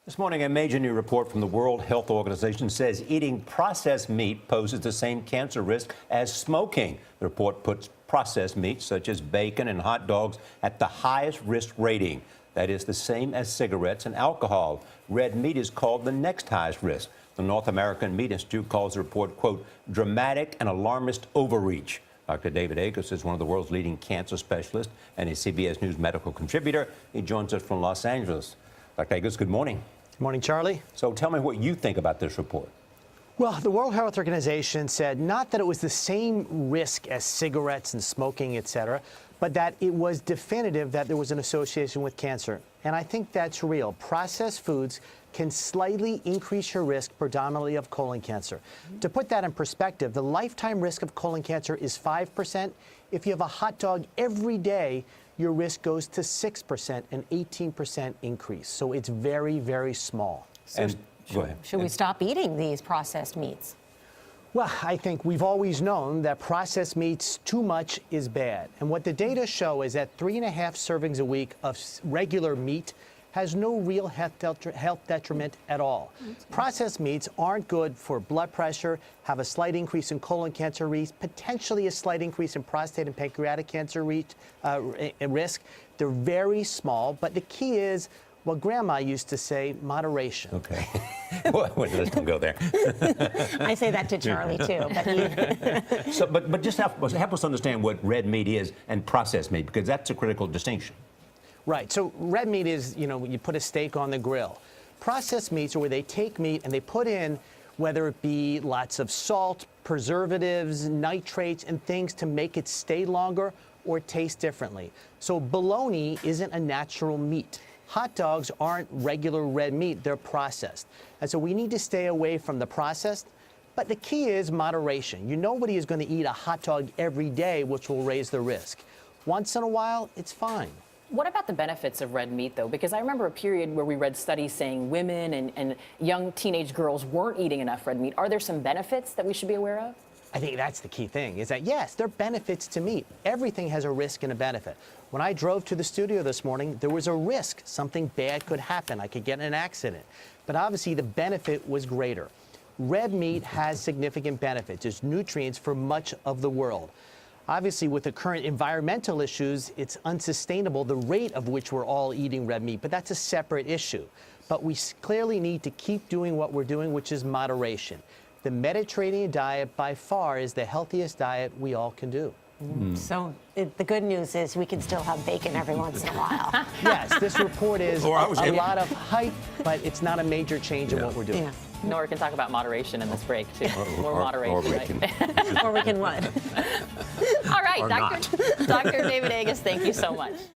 This morning, a major new report from the World Health Organization says eating processed meat poses the same cancer risk as smoking. The report puts processed meats such as bacon and hot dogs at the highest risk rating. That is the same as cigarettes and alcohol. Red meat is called the next highest risk. The North American Meat Institute calls the report, quote, dramatic and alarmist overreach. Dr. David Agus is one of the world's leading cancer specialists and a CBS News medical contributor. He joins us from Los Angeles. Dr. Agus, good morning. Good morning, Charlie. So tell me what you think about this report. Well, the World Health Organization said not that it was the same risk as cigarettes and smoking, et cetera, but that it was definitive that there was an association with cancer. And I think that's real. Processed foods can slightly increase your risk, predominantly of colon cancer. To put that in perspective, the lifetime risk of colon cancer is 5%. If you have a hot dog every day, your risk goes to 6%, an 18% increase. So it's very, very small. Go ahead. Should we stop eating these processed meats? Well, I think we've always known that processed meats, too much is bad. And what the data show is that 3.5 servings a week of regular meat has no real health detriment at all. Processed meats aren't good for blood pressure, have a slight increase in colon cancer risk, potentially a slight increase in prostate and pancreatic cancer risk. They're very small, but the key is what Grandma used to say, moderation. Okay. Well, let's don't go there. I say that to Charlie, too. But just help us understand what red meat is and processed meat, because that's a critical distinction. Right. So red meat is, you put a steak on the grill. Processed meats are where they take meat and they put in, whether it be lots of salt, preservatives, nitrates, and things to make it stay longer or taste differently. So bologna isn't a natural meat. Hot dogs aren't regular red meat, they're processed. And so we need to stay away from the processed, but the key is moderation. Nobody is going to eat a hot dog every day, which will raise the risk. Once in a while, it's fine. What about the benefits of red meat, though? Because I remember a period where we read studies saying women and young teenage girls weren't eating enough red meat. Are there some benefits that we should be aware of? I think that's the key thing, is that, yes, there are benefits to meat. Everything has a risk and a benefit. When I drove to the studio this morning, there was a risk. Something bad could happen. I could get in an accident. But obviously, the benefit was greater. Red meat has significant benefits. There's nutrients for much of the world. Obviously, with the current environmental issues, it's unsustainable, the rate of which we're all eating red meat, but that's a separate issue. But we clearly need to keep doing what we're doing, which is moderation. The Mediterranean diet, by far, is the healthiest diet we all can do. So the good news is we can still have bacon every once in a while. Yes, this report is a lot of hype, but it's not a major change in what we're doing. Yeah. Nora can talk about moderation in this break, too. More moderation, right? Or we can what? All right, Dr. David Agus, thank you so much.